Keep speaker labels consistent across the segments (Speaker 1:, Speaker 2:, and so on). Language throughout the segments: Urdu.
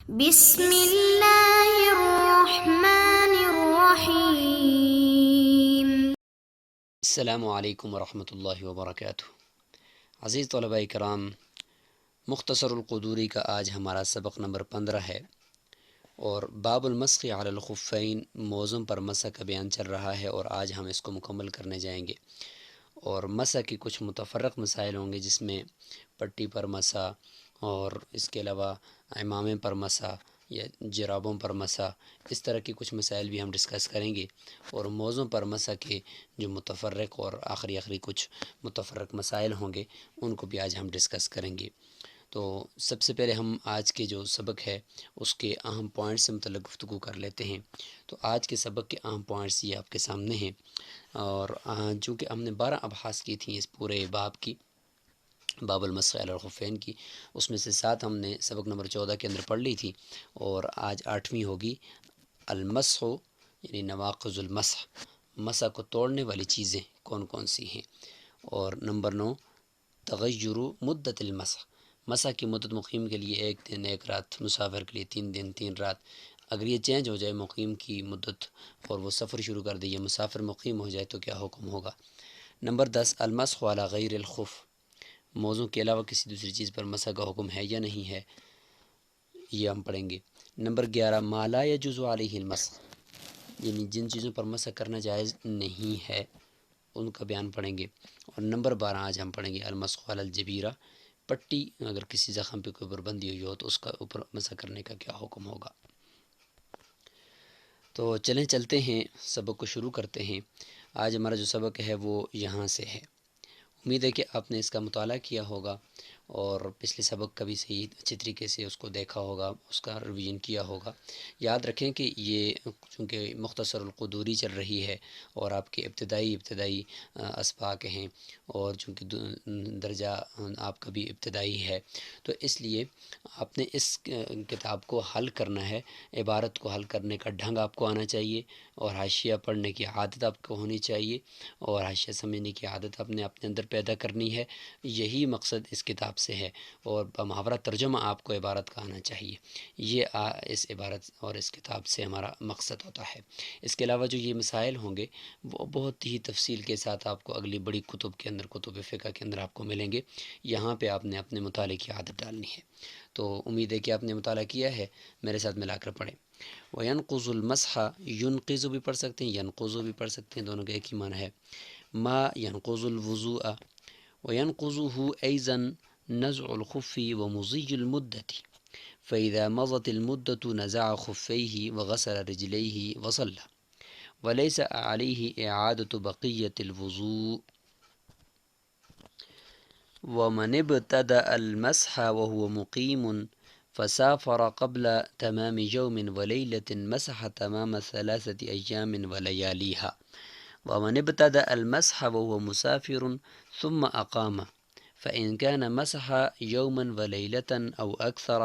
Speaker 1: بسم اللہ الرحمن الرحیم۔
Speaker 2: السلام علیکم ورحمۃ اللہ وبرکاتہ۔ عزیز طلباء کرام، مختصر القدوری کا آج ہمارا سبق نمبر 15 ہے اور باب المسح علی الخفین موضوع پر مسح کا بیان چل رہا ہے، اور آج ہم اس کو مکمل کرنے جائیں گے۔ اور مسح کی کچھ متفرق مسائل ہوں گے، جس میں پٹی پر مسح اور اس کے علاوہ امامے پر مسح یا جرابوں پر مسح، اس طرح کی کچھ مسائل بھی ہم ڈسکس کریں گے۔ اور موضوع پر مسح کے جو متفرق اور آخری کچھ متفرق مسائل ہوں گے، ان کو بھی آج ہم ڈسکس کریں گے۔ تو سب سے پہلے ہم آج کے جو سبق ہے اس کے اہم پوائنٹس سے متعلق گفتگو کر لیتے ہیں۔ تو آج کے سبق کے اہم پوائنٹس یہ آپ کے سامنے ہیں، اور چونکہ ہم نے 12 ابحاث کی تھیں اس پورے باب کی، باب المسح علی الخفین کی، اس میں سے 7 ہم نے سبق نمبر 14 کے اندر پڑھ لی تھی، اور آج 8ویں ہوگی المسح، یعنی نواقض المسح، مسح کو توڑنے والی چیزیں کون کون سی ہیں۔ اور نمبر 9 تغیر مدت المسح، مسح کی مدت مقیم کے لیے 1 دن 1 رات، مسافر کے لیے 3 دن 3 رات۔ اگر یہ چینج ہو جائے مقیم کی مدت اور وہ سفر شروع کر دے، یہ مسافر مقیم ہو جائے تو کیا حکم ہوگا۔ نمبر 10 المسح علی غیر الخف، موضوع کے علاوہ کسی دوسری چیز پر مسح کا حکم ہے یا نہیں ہے، یہ ہم پڑھیں گے۔ نمبر 11 ما لا یجوز علیہ المسح، یعنی جن چیزوں پر مسح کرنا جائز نہیں ہے ان کا بیان پڑھیں گے۔ اور نمبر 12 آج ہم پڑھیں گے المسح علی الجبیرہ، پٹی اگر کسی زخم پہ کوئی اوپر بندھی ہوئی ہو تو اس کا اوپر مسح کرنے کا کیا حکم ہوگا۔ تو چلیں چلتے ہیں، سبق کو شروع کرتے ہیں۔ آج ہمارا جو سبق ہے وہ یہاں سے ہے۔ امید ہے کہ آپ نے اس کا مطالعہ کیا ہوگا اور پچھلے سبق کا بھی صحیح اچھی طریقے سے اس کو دیکھا ہوگا، اس کا ریویژن کیا ہوگا۔ یاد رکھیں کہ یہ چونکہ مختصر القدوری چل رہی ہے اور آپ کے ابتدائی اسباق ہیں، اور چونکہ درجہ آپ کا بھی ابتدائی ہے، تو اس لیے آپ نے اس کتاب کو حل کرنا ہے۔ عبارت کو حل کرنے کا ڈھنگ آپ کو آنا چاہیے، اور حاشیہ پڑھنے کی عادت آپ کو ہونی چاہیے، اور حاشیہ سمجھنے کی عادت آپ نے اپنے اندر پیدا کرنی ہے۔ یہی مقصد اس کتاب سے ہے، اور بمحاورہ ترجمہ آپ کو عبارت کا آنا چاہیے۔ یہ اس عبارت اور اس کتاب سے ہمارا مقصد ہوتا ہے۔ اس کے علاوہ جو یہ مسائل ہوں گے وہ بہت ہی تفصیل کے ساتھ آپ کو اگلی بڑی کتب کے اندر، کتب فقہ کے اندر آپ کو ملیں گے۔ یہاں پہ آپ نے اپنے مطالعے کی عادت ڈالنی ہے۔ تو امید ہے کہ آپ نے مطالعہ کیا ہے، میرے ساتھ ملا کر پڑھیں۔ وَيَنْقُضُ الْمَسْحَ، يُنْقِضُ بھی پڑھ سکتے ہیں، يَنْقُضُ بھی پڑھ سکتے ہیں، دونوں کا ایک ہی معنی ہے۔ ما ينقض الوضوء، وينقضه أيضا نزع الخف ومضي المدة، فإذا مضت المدة نزع خفيه وغسل رجليه وصلى، وليس عليه إعادة بقية الوضوء۔ ومن ابتدأ المسح وهو مقيم فسافر قبل تمام يوم وليلة مسح تمام 3 أيام ولياليها، ومن ابتدأ المسح وهو مسافر ثم أقام فإن كان مسح يوما وليلة أو أكثر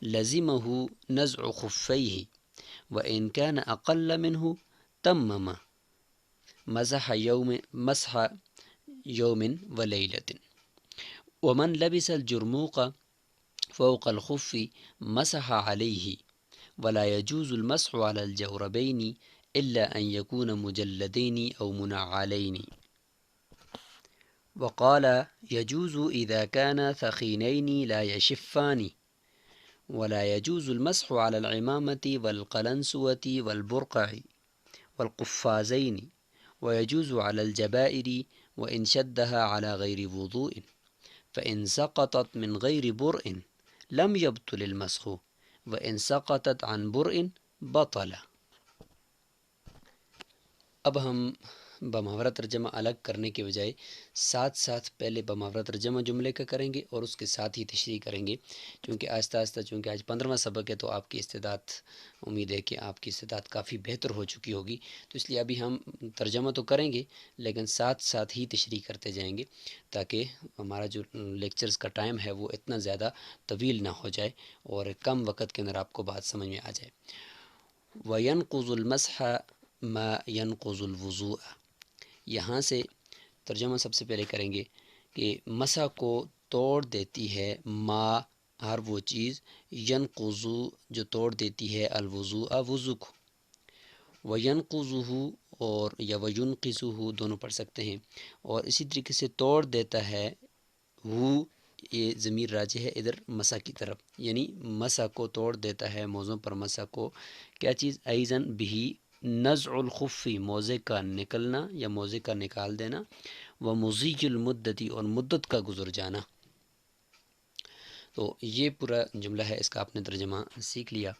Speaker 2: لزمه نزع خفيه، وإن كان أقل منه تمم مسح يوم وليلة، ومن لبس الجرموق فوق الخف مسح عليه، ولا يجوز المسح على الجوربين إلا أن يكون مجلدين أو منعلين، وقال يجوز إذا كان ثخينين لا يشفان، ولا يجوز المسح على العمامة والقلنسوة والبرقع والقفازين، ويجوز على الجبائر وإن شدها على غير وضوء، فإن سقطت من غير برء لم يبطل المسح، وإن سقطت عن برء بطل۔ اب ہم بمحاورہ ترجمہ الگ کرنے کے بجائے ساتھ پہلے بمحاورہ ترجمہ جملے کا کریں گے اور اس کے ساتھ ہی تشریح کریں گے، کیونکہ آہستہ آہستہ، چونکہ آج 15واں سبق ہے تو آپ کی استعداد، امید ہے کہ آپ کی استعداد کافی بہتر ہو چکی ہوگی، تو اس لیے ابھی ہم ترجمہ تو کریں گے لیکن ساتھ ہی تشریح کرتے جائیں گے، تاکہ ہمارا جو لیکچرز کا ٹائم ہے وہ اتنا زیادہ طویل نہ ہو جائے اور کم وقت کے اندر آپ کو بات سمجھ میں آ جائے۔ وَيَنْقُضُ الْمَسْحَ مَا يَنْقُضُ الْوُضُوءَ، یہاں سے ترجمہ سب سے پہلے کریں گے کہ مسح کو توڑ دیتی ہے ما، ہر وہ چیز ینقضو جو توڑ دیتی ہے الوضوء وضو کو، وینقضہ اور یا وینقضہ دونوں پڑھ سکتے ہیں، اور اسی طریقے سے توڑ دیتا ہے وہ، یہ ضمیر راجع ہے ادھر مسا کی طرف، یعنی مسا کو توڑ دیتا ہے، موزوں پر مسا کو کیا چیز، ایزن بھی نزع الخفی موزے کا نکلنا یا موزے کا نکال دینا، و مزیج المدتی اور مدت کا گزر جانا۔ تو یہ پورا جملہ ہے، اس کا آپ نے ترجمہ سیکھ لیا،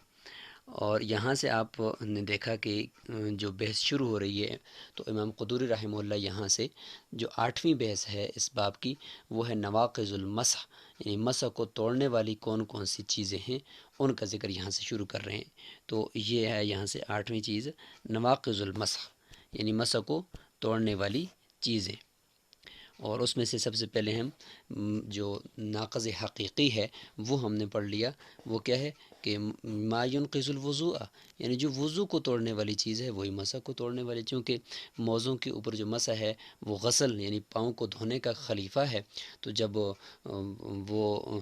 Speaker 2: اور یہاں سے آپ نے دیکھا کہ جو بحث شروع ہو رہی ہے تو امام قدوری رحمہ اللہ یہاں سے جو 8ویں بحث ہے اس باب کی وہ ہے نواقض المسح، یعنی مسح کو توڑنے والی کون کون سی چیزیں ہیں ان کا ذکر یہاں سے شروع کر رہے ہیں۔ تو یہ ہے یہاں سے 8ویں چیز نواقض المسح، یعنی مسح کو توڑنے والی چیزیں، اور اس میں سے سب سے پہلے ہم جو ناقض حقیقی ہے وہ ہم نے پڑھ لیا، وہ کیا ہے کہ ما ينقض الوضوء، یعنی جو وضو کو توڑنے والی چیز ہے وہی مسح کو توڑنے والی، چونکہ موضوع کے اوپر جو مسح ہے وہ غسل یعنی پاؤں کو دھونے کا خلیفہ ہے، تو جب وہ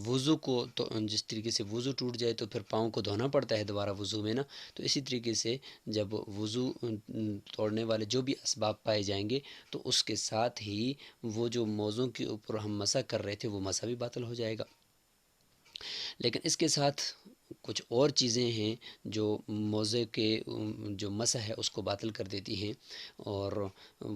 Speaker 2: وضو کو تو جس طریقے سے وضو ٹوٹ جائے تو پھر پاؤں کو دھونا پڑتا ہے دوبارہ وضو میں نا، تو اسی طریقے سے جب وضو توڑنے والے جو بھی اسباب پائے جائیں گے تو اس کے ساتھ ہی وہ جو موضوع کے اوپر ہم مسح کر رہے تھے وہ مسح بھی باطل ہو جائے گا۔ لیکن اس کے ساتھ کچھ اور چیزیں ہیں جو موضع کے جو مسح ہے اس کو باطل کر دیتی ہیں اور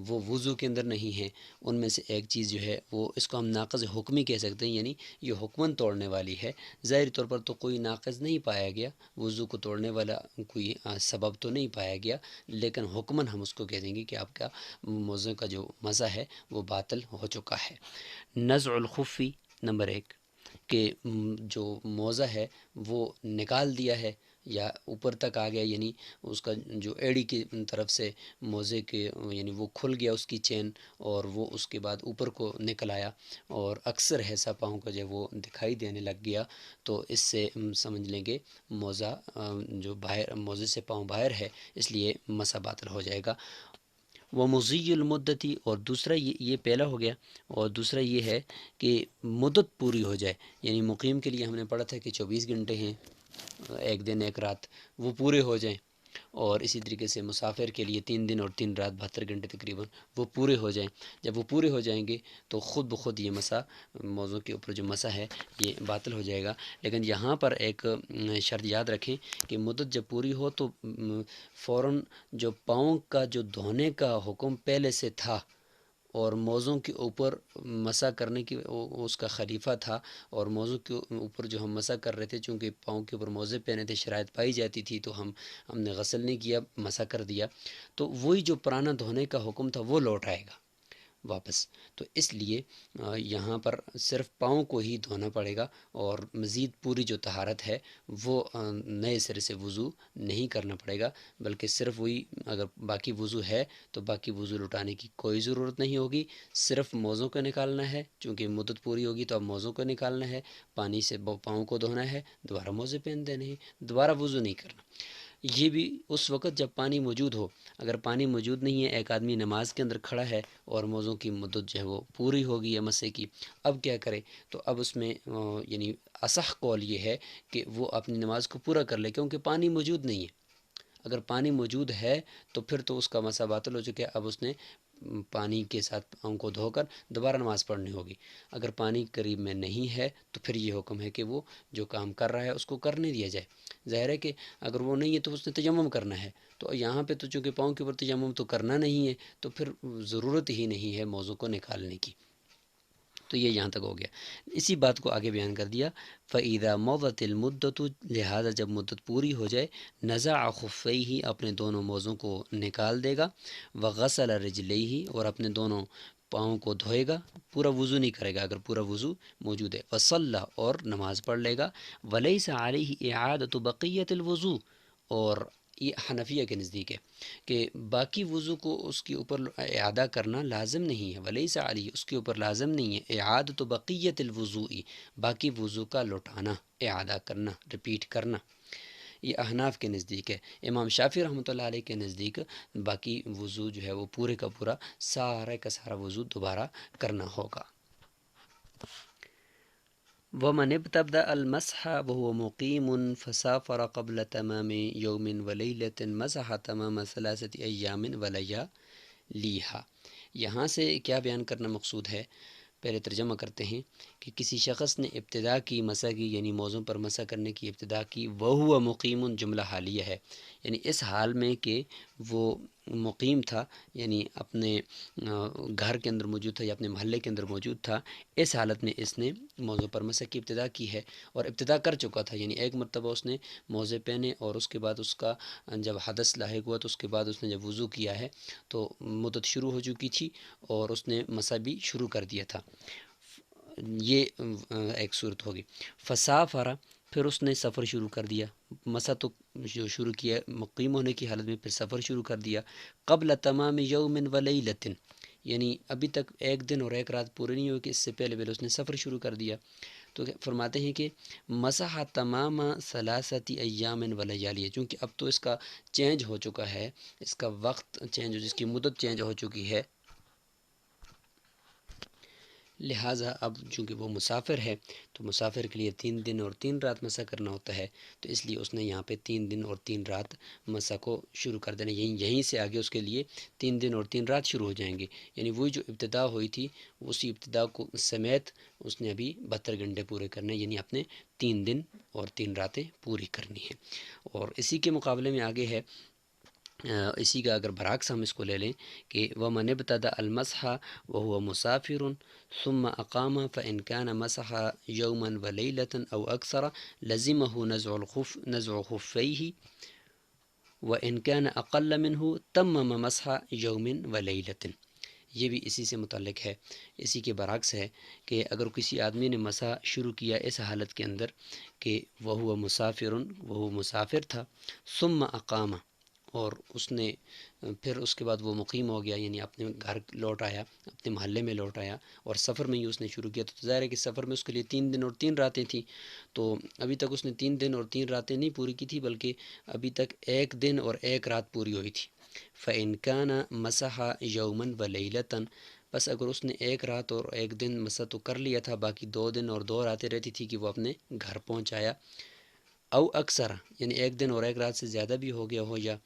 Speaker 2: وہ وضو کے اندر نہیں ہیں۔ ان میں سے ایک چیز جو ہے وہ اس کو ہم ناقض حکمی کہہ سکتے ہیں، یعنی یہ حکماً توڑنے والی ہے۔ ظاہری طور پر تو کوئی ناقض نہیں پایا گیا، وضو کو توڑنے والا کوئی سبب تو نہیں پایا گیا، لیکن حکماً ہم اس کو کہہ دیں گے کہ آپ کا موضوع کا جو مسح ہے وہ باطل ہو چکا ہے۔ نزع الخفی نمبر 1 کہ جو موزہ ہے وہ نکال دیا ہے یا اوپر تک آ گیا، یعنی اس کا جو ایڑی کی طرف سے موزے کے یعنی وہ کھل گیا اس کی چین، اور وہ اس کے بعد اوپر کو نکل آیا اور اکثر حصہ پاؤں کا جو وہ دکھائی دینے لگ گیا، تو اس سے سمجھ لیں گے موزہ جو باہر موزے سے پاؤں باہر ہے، اس لیے مسح باطل ہو جائے گا۔ وہ مزی المدتی، اور دوسرا یہ پہلا ہو گیا، اور دوسرا یہ ہے کہ مدت پوری ہو جائے، یعنی مقیم کے لیے ہم نے پڑھا تھا کہ 24 گھنٹے ہیں، ایک دن ایک رات، وہ پورے ہو جائیں، اور اسی طریقے سے مسافر کے لیے 3 دن اور 3 رات 72 گھنٹے تقریباً وہ پورے ہو جائیں۔ جب وہ پورے ہو جائیں گے تو خود بخود یہ مسح موضوع کے اوپر جو مسح ہے یہ باطل ہو جائے گا۔ لیکن یہاں پر ایک شرط یاد رکھیں کہ مدت جب پوری ہو تو فوراً جو پاؤں کا جو دھونے کا حکم پہلے سے تھا اور موضوع کے اوپر مسح کرنے کی اس کا خلیفہ تھا، اور موضوع کے اوپر جو ہم مسح کر رہے تھے چونکہ پاؤں کے اوپر موزے پہنے تھے شرائط پائی جاتی تھی تو ہم نے غسل نہیں کیا، مسح کر دیا، تو وہی جو پرانا دھونے کا حکم تھا وہ لوٹ آئے گا واپس۔ تو اس لیے یہاں پر صرف پاؤں کو ہی دھونا پڑے گا، اور مزید پوری جو طہارت ہے وہ نئے سرے سے وضو نہیں کرنا پڑے گا، بلکہ صرف وہی اگر باقی وضو ہے تو باقی وضو لٹانے کی کوئی ضرورت نہیں ہوگی، صرف موزوں کو نکالنا ہے، چونکہ مدت پوری ہوگی تو اب موزوں کو نکالنا ہے، پانی سے پاؤں کو دھونا ہے، دوبارہ موزے پہن دینے ہیں، دوبارہ وضو نہیں کرنا۔ یہ بھی اس وقت جب پانی موجود ہو، اگر پانی موجود نہیں ہے، ایک آدمی نماز کے اندر کھڑا ہے اور موضوع کی مدت جو ہے وہ پوری ہوگی ہے مسح کی، اب کیا کرے؟ تو اب اس میں یعنی اصح قول یہ ہے کہ وہ اپنی نماز کو پورا کر لے، کیونکہ پانی موجود نہیں ہے۔ اگر پانی موجود ہے تو پھر تو اس کا مسح باطل ہو چکا ہے، اب اس نے پانی کے ساتھ پاؤں کو دھو کر دوبارہ نماز پڑھنی ہوگی۔ اگر پانی قریب میں نہیں ہے تو پھر یہ حکم ہے کہ وہ جو کام کر رہا ہے اس کو کرنے دیا جائے۔ ظاہر ہے کہ اگر وہ نہیں ہے تو اس نے تیمم کرنا ہے، تو یہاں پہ تو چونکہ پاؤں کے اوپر تیمم تو کرنا نہیں ہے تو پھر ضرورت ہی نہیں ہے موضوع کو نکالنے کی۔ تو یہ یہاں تک ہو گیا، اسی بات کو آگے بیان کر دیا۔ فَإِذَا مَضَتِ الْمُدَّةُ، لہٰذا جب مدت پوری ہو جائے، نَزَعَ خُفَّيْهِ، اپنے دونوں موزوں کو نکال دے گا، وَغَسَلَ رِجْلَيْهِ، اور اپنے دونوں پاؤں کو دھوئے گا، پورا وضو نہیں کرے گا اگر پورا وضو موجود ہے، وَصَلَّى، اور نماز پڑھ لے گا، وَلَيْسَ عَلَيْهِ إِعَادَةُ بَقِيَّةِ الْوُضُوءِ، اور یہ حنفیہ کے نزدیک ہے کہ باقی وضو کو اس کے اوپر اعادہ کرنا لازم نہیں ہے، ولیس علی، اس کے اوپر لازم نہیں ہے، اعادۃ بقیۃ الوضوء، باقی وضو کا لوٹانا، اعادہ کرنا، رپیٹ کرنا، یہ احناف کے نزدیک ہے۔ امام شافعی رحمۃ اللہ علیہ کے نزدیک باقی وضو جو ہے وہ پورے کا پورا سارا کا سارا وضو دوبارہ کرنا ہوگا۔ ومن ابتدأ المسح وهو مقيم فسافر قبل تمام يوم وليلة مسح تمام 3 أيام ولياليها۔ یہاں سے کیا بیان کرنا مقصود ہے، پہلے ترجمہ کرتے ہیں کہ کسی شخص نے ابتدا کی مسح کی، یعنی موزوں پر مسح کرنے کی ابتدا کی، وہو مقیم، جملہ حالیہ ہے، یعنی اس حال میں کہ وہ مقیم تھا، یعنی اپنے گھر کے اندر موجود تھا یا اپنے محلے کے اندر موجود تھا، اس حالت میں اس نے موزوں پر مسح کی ابتدا کی ہے اور ابتدا کر چکا تھا، یعنی ایک مرتبہ اس نے موزے پہنے اور اس کے بعد اس کا جب حدث لاحق ہوا تو اس کے بعد اس نے جب وضو کیا ہے تو مدت شروع ہو چکی تھی اور اس نے مسح بھی شروع کر دیا تھا۔ یہ ایک صورت ہوگی۔ فسافر، پھر اس نے سفر شروع کر دیا، مسح تو جو شروع کیا مقیم ہونے کی حالت میں، پھر سفر شروع کر دیا، قبل تمام یوم و لیلۃ، یعنی ابھی تک ایک دن اور ایک رات پوری نہیں ہوئی کہ اس سے پہلے اس نے سفر شروع کر دیا۔ تو فرماتے ہیں کہ مسح تمام 3 ایام و لیالیہ، چونکہ اب تو اس کا چینج ہو چکا ہے، اس کا وقت چینج ہو، جس کی مدت چینج ہو چکی ہے، لہٰذا اب چونکہ وہ مسافر ہے تو مسافر کے لیے 3 دن اور 3 رات مسح کرنا ہوتا ہے، تو اس لیے اس نے یہاں پہ 3 دن اور 3 رات مسح کو شروع کر دینا، یہیں سے آگے اس کے لیے 3 دن اور 3 رات شروع ہو جائیں گے، یعنی وہی جو ابتدا ہوئی تھی اسی ابتدا کو سمیت اس نے ابھی 72 گھنٹے پورے کرنے، یعنی اپنے 3 دن اور 3 راتیں پوری کرنی ہیں۔ اور اسی کے مقابلے میں آگے ہے، اسی کا اگر برعکس ہم اس کو لے لیں کہ وَمَنِ ابْتَدَأَ الْمَسْحَ وَهُوَ مُسَافِرٌ ثُمَّ أَقَامَ فَإِنْ كَانَ مَسَحَ يَوْمًا وَلَيْلَةً أَوْ أَكْثَرَ لَزِمَهُ نَزْعُ خُفَّيْهِ وَإِنْ كَانَ أَقَلَّ مِنْهُ تَمَّمَ مَسْحَ يَوْمٍ وَلَيْلَةٍ۔ یہ بھی اسی سے متعلق ہے، اسی کے برعکس ہے کہ اگر کسی آدمی نے مسح شروع کیا اس حالت کے اندر کہ وَهُوَ مُسَافِرٌ، وہ مسافر تھا، ثُمَّ أَقَامَ، اور اس نے پھر اس کے بعد وہ مقیم ہو گیا، یعنی اپنے گھر لوٹ آیا، اپنے محلے میں لوٹ آیا، اور سفر میں ہی اس نے شروع کیا، تو ظاہر ہے کہ سفر میں اس کے لیے 3 دن اور 3 راتیں تھیں، تو ابھی تک اس نے 3 دن اور 3 راتیں نہیں پوری کی تھی، بلکہ ابھی تک 1 دن اور 1 رات پوری ہوئی تھی۔ فَإِنْ كَانَ مَسَحَ يَوْمًا وَلَيْلَةً، بس اگر اس نے 1 رات اور 1 دن مسح تو کر لیا تھا، باقی 2 دن اور 2 راتیں رہتی تھی کہ وہ اپنے گھر پہنچ آیا، او اکثر، یعنی 1 دن اور 1 رات سے زیادہ بھی ہو گیا ہو، یا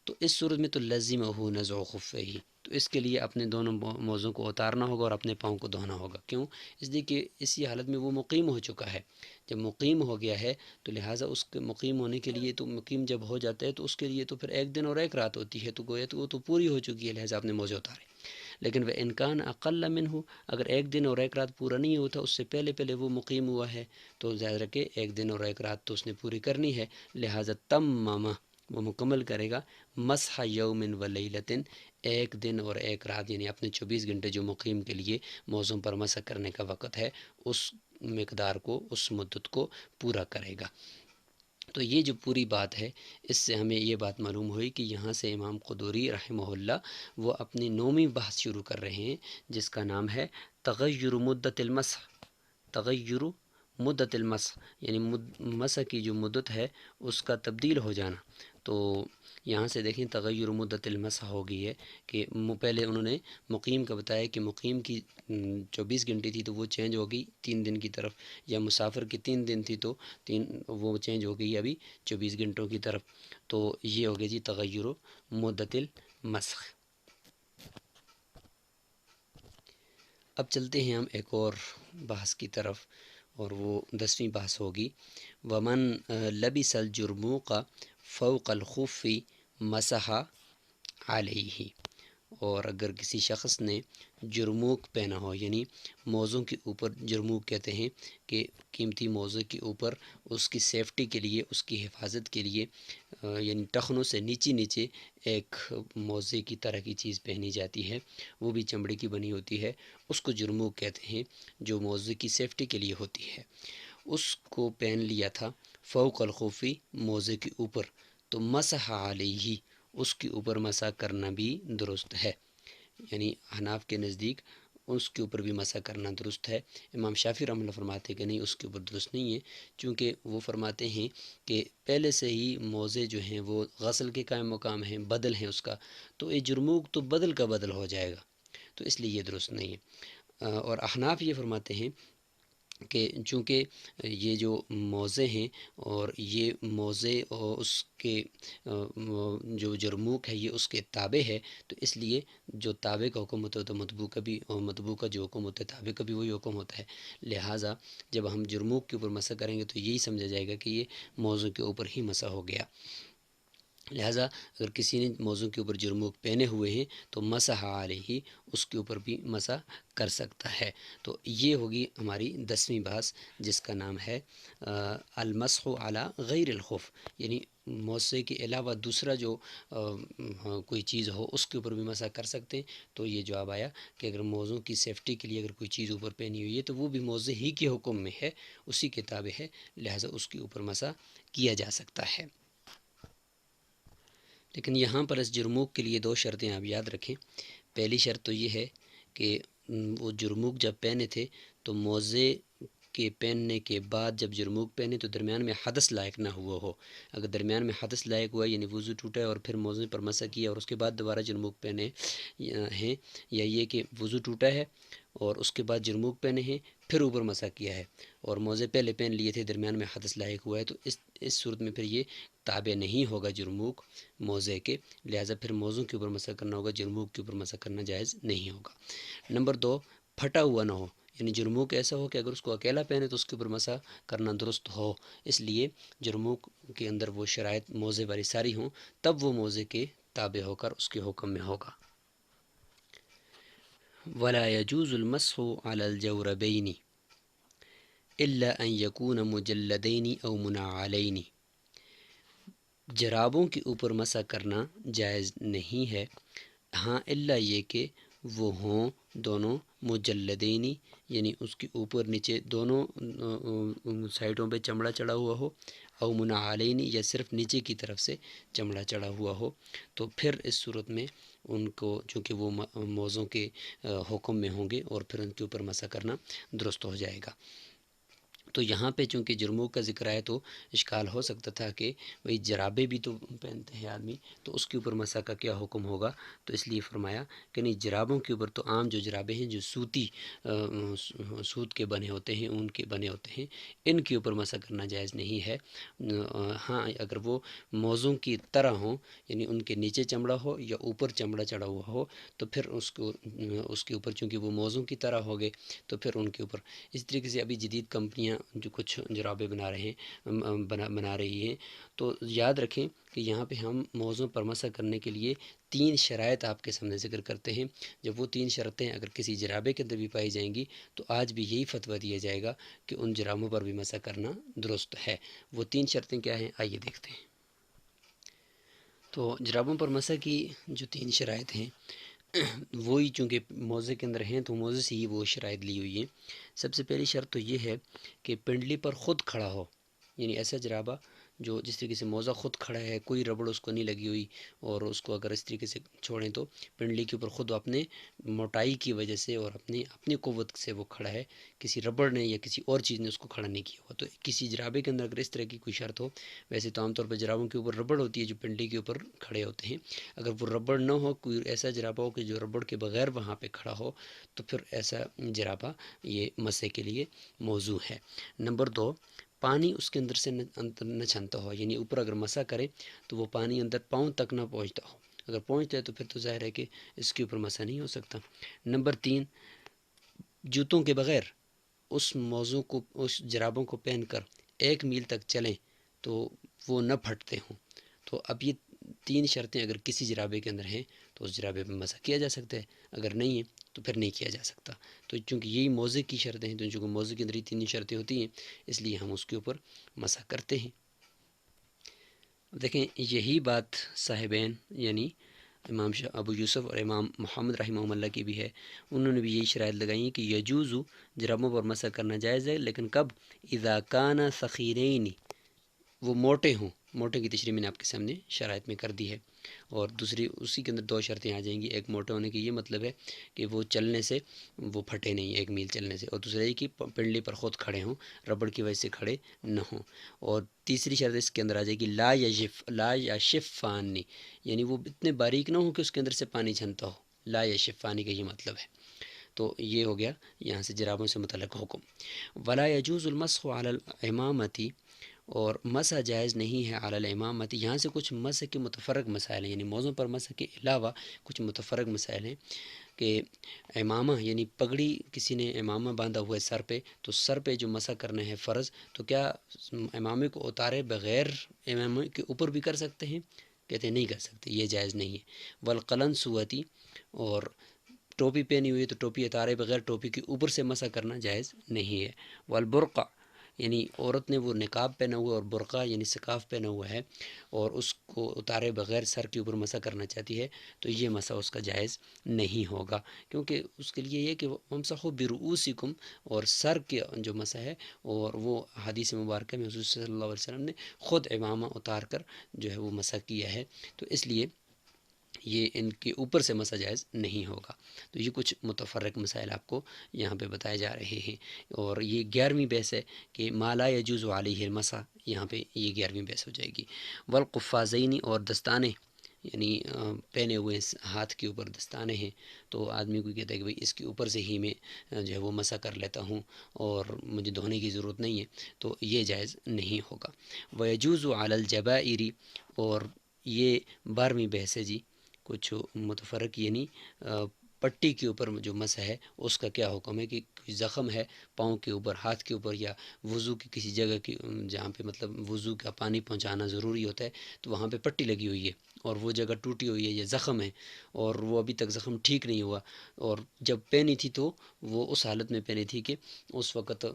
Speaker 2: تو اس صورت میں تو لزمہ نزع خفیہ، تو اس کے لیے اپنے دونوں موزوں کو اتارنا ہوگا اور اپنے پاؤں کو دھونا ہوگا۔ کیوں؟ اس لیے کہ اسی حالت میں وہ مقیم ہو چکا ہے، جب مقیم ہو گیا ہے تو لہٰذا اس کے مقیم ہونے کے لیے، تو مقیم جب ہو جاتا ہے تو اس کے لیے تو پھر 1 دن اور 1 رات ہوتی ہے، تو گویا تو وہ تو پوری ہو چکی ہے، لہٰذا اپنے موزے اتارے۔ لیکن وہ انکان اقل منہ، اگر 1 دن اور 1 رات پورا نہیں ہوتا، اس سے پہلے وہ مقیم ہوا ہے، تو ظاہر ہے کہ 1 دن اور 1 رات تو اس نے پوری کرنی ہے، لہٰذا تمامہ، وہ مکمل کرے گا مسح یوم و لیلۃ، 1 دن اور 1 رات، یعنی اپنے 24 گھنٹے جو مقیم کے لیے موزوں پر مسح کرنے کا وقت ہے، اس مقدار کو، اس مدت کو پورا کرے گا۔ تو یہ جو پوری بات ہے، اس سے ہمیں یہ بات معلوم ہوئی کہ یہاں سے امام قدوری رحمہ اللہ وہ اپنی 9ویں بحث شروع کر رہے ہیں، جس کا نام ہے تغیر مدت المسح، تغیر مدت المسح، یعنی مسح کی جو مدت ہے اس کا تبدیل ہو جانا۔ تو یہاں سے دیکھیں تغیر مدت المسح ہو گئی ہے کہ پہلے انہوں نے مقیم کا بتایا کہ مقیم کی 24 گھنٹے تھی تو وہ چینج ہو گئی 3 دن کی طرف، یا مسافر کی 3 دن تھی تو وہ چینج ہو گئی ابھی 24 گھنٹوں کی طرف، تو یہ ہو گیا جی تغیر مدت المسح۔ اب چلتے ہیں ہم ایک اور بحث کی طرف، اور وہ 10ویں بحث ہوگی ومن لبس الجرموق فوق الخف مسح علیہ، اور اگر کسی شخص نے جرموق پہنا ہو، یعنی موزوں کے اوپر، جرموق کہتے ہیں کہ قیمتی موزوں کے اوپر اس کی سیفٹی کے لیے، اس کی حفاظت کے لیے، یعنی ٹخنوں سے نیچے ایک موزے کی طرح کی چیز پہنی جاتی ہے، وہ بھی چمڑے کی بنی ہوتی ہے، اس کو جرموق کہتے ہیں، جو موزے کی سیفٹی کے لیے ہوتی ہے، اس کو پہن لیا تھا فوق الخوفی، موزے کے اوپر، تو مسح علیہ، اس کے اوپر مسح کرنا بھی درست ہے، یعنی حناف کے نزدیک اس کے اوپر بھی مسح کرنا درست ہے۔ امام شافعی رحمہ اللہ فرماتے ہیں کہ نہیں، اس کے اوپر درست نہیں ہے، چونکہ وہ فرماتے ہیں کہ پہلے سے ہی موزے جو ہیں وہ غسل کے قائم مقام ہیں، بدل ہیں اس کا، تو یہ جرموق تو بدل کا بدل ہو جائے گا، تو اس لیے یہ درست نہیں ہے۔ اور احناف یہ فرماتے ہیں کہ چونکہ یہ جو موضع ہیں اور یہ موضع اور اس کے جو جرموک ہے یہ اس کے تابع ہے، تو اس لیے جو تابع کا حکم ہوتا ہے تو مطبوع کا بھی، اور مطبوع کا جو حکم ہوتا ہے تابع کا بھی وہی حکم ہوتا ہے۔ لہٰذا جب ہم جرموک کے اوپر مسح کریں گے تو یہی سمجھا جائے گا کہ یہ موضوع کے اوپر ہی مسح ہو گیا۔ لہٰذا اگر کسی نے موضوع کے اوپر جرموک پہنے ہوئے ہیں تو مسح علیہ، اس کے اوپر بھی مسح کر سکتا ہے۔ تو یہ ہوگی ہماری 10ویں بحث، جس کا نام ہے المسح علی غیر الخف، یعنی موضع کے علاوہ دوسرا جو کوئی چیز ہو اس کے اوپر بھی مسح کر سکتے ہیں۔ تو یہ جواب آیا کہ اگر موضوع کی سیفٹی کے لیے اگر کوئی چیز اوپر پہنی ہوئی ہے تو وہ بھی موضع ہی کے حکم میں ہے، اسی کے تابع ہے، لہٰذا اس کے اوپر مسح کیا جا سکتا ہے۔ لیکن یہاں پر اس جرموک کے لیے 2 شرطیں آپ یاد رکھیں۔ پہلی شرط تو یہ ہے کہ وہ جرموک جب پہنے تھے تو موضع کے پہننے کے بعد جب جرموک پہنے تو درمیان میں حدث لائق نہ ہوا ہو۔ اگر درمیان میں حدث لائق ہوا یعنی وضو ٹوٹا ہے اور پھر موضع پر مسح کیا اور اس کے بعد دوبارہ جرموک پہنے ہیں، یا یہ کہ وضو ٹوٹا ہے اور اس کے بعد جرموک پہنے ہیں پھر اوپر مسح کیا ہے اور موضع پہلے پہن لیے تھے، درمیان میں حدث لائق ہوا ہے، تو اس صورت میں پھر یہ تابع نہیں ہوگا جرموک موضع کے، لہٰذا پھر موضوع کے اوپر مسح کرنا ہوگا، جرموک کے اوپر مسح کرنا جائز نہیں ہوگا۔ نمبر 2، پھٹا ہوا نہ ہو، یعنی جرموک ایسا ہو کہ اگر اس کو اکیلا پہنے تو اس کے اوپر مسح کرنا درست ہو، اس لیے جرموک کے اندر وہ شرائط موضع والی ساری ہوں، تب وہ موضع کے تابع ہو کر اس کے حکم میں ہوگا۔ ولا يجوز المسح على الجوربين الا ان يكون مجلدين او منعلين، جرابوں کے اوپر مسح کرنا جائز نہیں ہے، ہاں الا یہ کہ وہ ہوں دونوں مجلدینی، یعنی اس کے اوپر نیچے دونوں سائڈوں پہ چمڑا چڑھا ہوا ہو، او منعلینی، یا صرف نیچے کی طرف سے چمڑا چڑھا ہوا ہو، تو پھر اس صورت میں ان کو چونکہ وہ موضوع کے حکم میں ہوں گے اور پھر ان کے اوپر مسح کرنا درست ہو جائے گا۔ تو یہاں پہ چونکہ جرموک کا ذکر ہے تو اشکال ہو سکتا تھا کہ بھئی جرابے بھی تو پہنتے ہیں آدمی، تو اس کے اوپر مسح کا کیا حکم ہوگا، تو اس لیے فرمایا کہ نہیں، جرابوں کے اوپر تو عام جو جرابے ہیں جو سوتی سوت کے بنے ہوتے ہیں، اون کے بنے ہوتے ہیں، ان کے اوپر مسح کرنا جائز نہیں ہے۔ ہاں اگر وہ موزوں کی طرح ہوں، یعنی ان کے نیچے چمڑا ہو یا اوپر چمڑا چڑھا ہوا ہو، تو پھر اس کے اوپر چونکہ وہ موزوں کی طرح ہو گئے تو پھر ان کے اوپر اس طریقے سے ابھی جدید کمپنیاں جو کچھ جرابے بنا رہی ہیں، تو یاد رکھیں کہ یہاں پہ ہم موضوع پر مسح کرنے کے لیے 3 شرائط آپ کے سامنے ذکر کرتے ہیں۔ جب وہ 3 شرطیں اگر کسی جرابے کے اندر بھی پائی جائیں گی تو آج بھی یہی فتویٰ دیا جائے گا کہ ان جرابوں پر بھی مسح کرنا درست ہے۔ وہ 3 شرطیں کیا ہیں، آئیے دیکھتے ہیں۔ تو جرابوں پر مسح کی جو 3 شرائط ہیں وہی چونکہ موضع کے اندر ہیں تو موضع سے ہی وہ شرائط لی ہوئی ہیں۔ سب سے پہلی شرط تو یہ ہے کہ پنڈلی پر خود کھڑا ہو، یعنی ایسا جرابہ جو جس طریقے سے موزہ خود کھڑا ہے، کوئی ربڑ اس کو نہیں لگی ہوئی، اور اس کو اگر اس طریقے سے چھوڑیں تو پنڈلی کے اوپر خود اپنے موٹائی کی وجہ سے اور اپنی قوت سے وہ کھڑا ہے، کسی ربڑ نے یا کسی اور چیز نے اس کو کھڑا نہیں کیا ہوا۔ تو کسی جرابے کے اندر اگر اس طرح کی کوئی شرط ہو، ویسے تو عام طور پر جرابوں کے اوپر ربڑ ہوتی ہے جو پنڈلی کے اوپر کھڑے ہوتے ہیں، اگر وہ ربڑ نہ ہو، کوئی ایسا جرابہ ہو کہ جو ربڑ کے بغیر وہاں پہ کھڑا ہو، تو پھر ایسا جرابہ یہ مسح کے لیے موضوع ہے۔ نمبر 2، پانی اس کے اندر سے نہ چھنتا ہو، یعنی اوپر اگر مسح کرے تو وہ پانی اندر پاؤں تک نہ پہنچتا ہو، اگر پہنچتا ہے تو پھر تو ظاہر ہے کہ اس کے اوپر مسح نہیں ہو سکتا۔ نمبر 3، جوتوں کے بغیر اس موضوع کو، اس جرابوں کو پہن کر 1 میل تک چلیں تو وہ نہ پھٹتے ہوں۔ تو اب یہ 3 شرطیں اگر کسی جرابے کے اندر ہیں تو اس جرابے پہ مسح کیا جا سکتا ہے، اگر نہیں ہے تو پھر نہیں کیا جا سکتا۔ تو چونکہ یہی موضع کی شرطیں ہیں، تو چونکہ موضع کے اندر یہ 3 شرطیں ہوتی ہیں، اس لیے ہم اس کے اوپر مسح کرتے ہیں۔ دیکھیں یہی بات صاحبین یعنی امام ابو یوسف اور امام محمد رحمہ اللہ کی بھی ہے، انہوں نے بھی یہی شرائط لگائی ہیں کہ یجوز، جرابوں پر مسح کرنا جائز ہے، لیکن کب، اذا کان ثقیلین، وہ موٹے ہوں۔ موٹے کی تشریح میں نے آپ کے سامنے شرائط میں کر دی ہے، اور دوسری اسی کے اندر 2 شرطیں آ جائیں گی۔ ایک موٹے ہونے کی یہ مطلب ہے کہ وہ چلنے سے وہ پھٹے نہیں 1 میل چلنے سے، اور دوسرا یہ کہ پنڈلی پر خود کھڑے ہوں، ربڑ کی وجہ سے کھڑے نہ ہوں، اور تیسری شرط اس کے اندر آ جائے گی لا یشفانی، یعنی وہ اتنے باریک نہ ہوں کہ اس کے اندر سے پانی چھنتا ہو، لا یشفانی کا یہ مطلب ہے۔ تو یہ ہو گیا یہاں سے جرابوں سے متعلق حکم۔ ولا یجوز المسح علی الامامتی، اور مسح جائز نہیں ہے علی الامامتی، یہاں سے کچھ مسح کے متفرق مسائل ہیں، یعنی موضوع پر مسح کے علاوہ کچھ متفرق مسائل ہیں کہ امامہ یعنی پگڑی کسی نے امامہ باندھا ہوا ہے سر پہ، تو سر پہ جو مسح کرنا ہے فرض، تو کیا امامے کو اتارے بغیر امامے کے اوپر بھی کر سکتے ہیں؟ کہتے ہیں نہیں کر سکتے، یہ جائز نہیں ہے۔ والقلن سوتی، اور ٹوپی پہنی ہوئی ہے تو ٹوپی اتارے بغیر ٹوپی کے اوپر سے مسح کرنا جائز نہیں ہے۔ والبرقع، یعنی عورت نے وہ نقاب پہنا ہوا اور برقع یعنی سکاف پہنا ہوا ہے اور اس کو اتارے بغیر سر کے اوپر مسح کرنا چاہتی ہے، تو یہ مسح اس کا جائز نہیں ہوگا، کیونکہ اس کے لیے یہ کہ وامسحوا برؤوسکم، اور سر کے جو مسح ہے، اور وہ حدیث مبارکہ میں حضور صلی اللہ علیہ وسلم نے خود امامہ اتار کر جو ہے وہ مسح کیا ہے، تو اس لیے یہ ان کے اوپر سے مسح جائز نہیں ہوگا۔ تو یہ کچھ متفرق مسائل آپ کو یہاں پہ بتائے جا رہے ہیں، اور یہ 11ویں بحث ہے کہ ما لا یجوز علیہ المسح، یہاں پہ یہ 11ویں بحث ہو جائے گی۔ والقفازین، اور دستانے، یعنی پہنے ہوئے ہاتھ کے اوپر دستانے ہیں، تو آدمی کو کہتا ہے کہ بھئی اس کے اوپر سے ہی میں جو ہے وہ مسح کر لیتا ہوں اور مجھے دھونے کی ضرورت نہیں ہے، تو یہ جائز نہیں ہوگا۔ ویجوز علی الجبائر، اور یہ 12ویں بحث ہے جی، کچھ متفرق، یعنی پٹی کے اوپر جو مسح ہے اس کا کیا حکم ہے کہ کوئی زخم ہے پاؤں کے اوپر، ہاتھ کے اوپر، یا وضو کی کسی جگہ کی جہاں پہ مطلب وضو کا پانی پہنچانا ضروری ہوتا ہے، تو وہاں پہ پٹی لگی ہوئی ہے اور وہ جگہ ٹوٹی ہوئی ہے یا زخم ہے اور وہ ابھی تک زخم ٹھیک نہیں ہوا، اور جب پہنی تھی تو وہ اس حالت میں پہنی تھی کہ اس وقت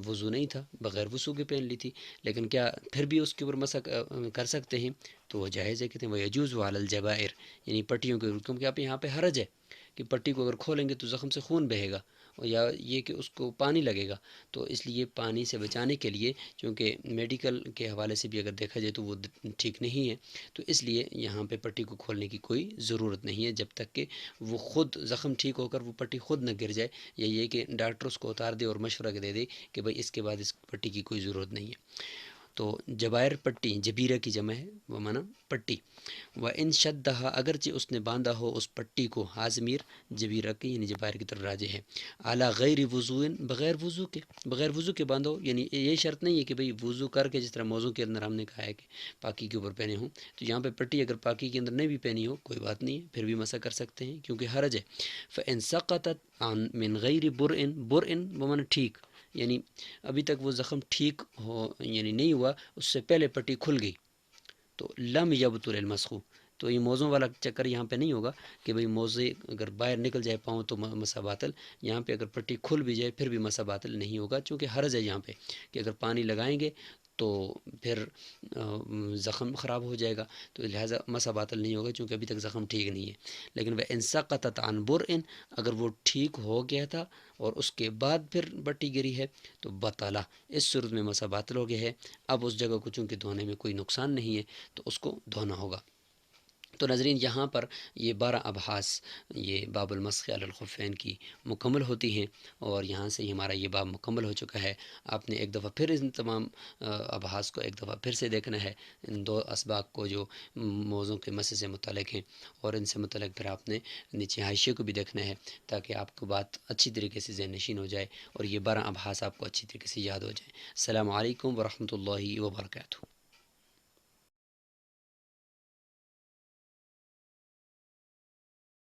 Speaker 2: وضو نہیں تھا، بغیر وضو کے پہن لی تھی، لیکن کیا پھر بھی اس کے اوپر مسح کر سکتے ہیں؟ تو وہ جائز ہے، کہتے ہیں وہ یجوز علی الجبائر، یعنی پٹیوں کے، کیونکہ آپ یہاں پہ حرج ہے کہ پٹی کو اگر کھولیں گے تو زخم سے خون بہے گا، یا یہ کہ اس کو پانی لگے گا، تو اس لیے پانی سے بچانے کے لیے، چونکہ میڈیکل کے حوالے سے بھی اگر دیکھا جائے تو وہ ٹھیک نہیں ہے، تو اس لیے یہاں پہ پٹی کو کھولنے کی کوئی ضرورت نہیں ہے جب تک کہ وہ خود زخم ٹھیک ہو کر وہ پٹی خود نہ گر جائے، یا یہ کہ ڈاکٹر اس کو اتار دے اور مشورہ دے دے کہ بھائی اس کے بعد اس پٹی کی کوئی ضرورت نہیں ہے۔ تو جبائر پٹی، جبیرہ کی جمع ہے، وہ مانا پٹی۔ و ان شدہا، اگرچہ اس نے باندھا ہو اس پٹی کو، ہاضمیر جبیرہ کی یعنی جبائر کی طرف راجع ہے، اعلی غیر وضوء، بغیر وضو کے، بغیر وضو کے باندھو، یعنی یہ شرط نہیں ہے کہ بھئی وضو کر کے، جس طرح موضوع کے اندر ہم نے کہا ہے کہ پاکی کے اوپر پہنے ہوں، تو یہاں پہ پٹی اگر پاکی کے اندر نہیں بھی پہنی ہو کوئی بات نہیں ہے، پھر بھی مسح کر سکتے ہیں کیونکہ حرج ہے۔ فإن سقطت عن من غیر برء، برء بمعنی ٹھیک، یعنی ابھی تک وہ زخم ٹھیک ہو یعنی نہیں ہوا، اس سے پہلے پٹی کھل گئی، تو لم یبطل المسح، تو یہ موضوع والا چکر یہاں پہ نہیں ہوگا کہ بھئی موضوع اگر باہر نکل جائے پاؤں تو مسح باطل، یہاں پہ اگر پٹی کھل بھی جائے پھر بھی مسح باطل نہیں ہوگا، چونکہ حرج ہے یہاں پہ کہ اگر پانی لگائیں گے تو پھر زخم خراب ہو جائے گا، تو لہٰذا مسح باطل نہیں ہوگا چونکہ ابھی تک زخم ٹھیک نہیں ہے۔ لیکن وہ ان سقطت عن برء، اگر وہ ٹھیک ہو گیا تھا اور اس کے بعد پھر پٹی گری ہے تو بطلہ، اس صورت میں مسح باطل ہو گیا ہے، اب اس جگہ کو چونکہ دھونے میں کوئی نقصان نہیں ہے تو اس کو دھونا ہوگا۔ تو ناظرین یہاں پر یہ 12 ابحاث یہ باب المسح علی الخفین کی مکمل ہوتی ہیں، اور یہاں سے ہی ہمارا یہ باب مکمل ہو چکا ہے۔ آپ نے ایک دفعہ پھر ان تمام ابحاث کو ایک دفعہ پھر سے دیکھنا ہے، ان 2 اسباق کو جو موضوع کے مسئلے سے متعلق ہیں، اور ان سے متعلق پھر آپ نے نیچے حاشیے کو بھی دیکھنا ہے تاکہ آپ کو بات اچھی طریقے سے ذہن نشین ہو جائے اور یہ 12 ابحاث آپ کو اچھی طریقے سے یاد ہو جائیں۔ السلام علیکم ورحمۃ اللہ وبرکاتہ۔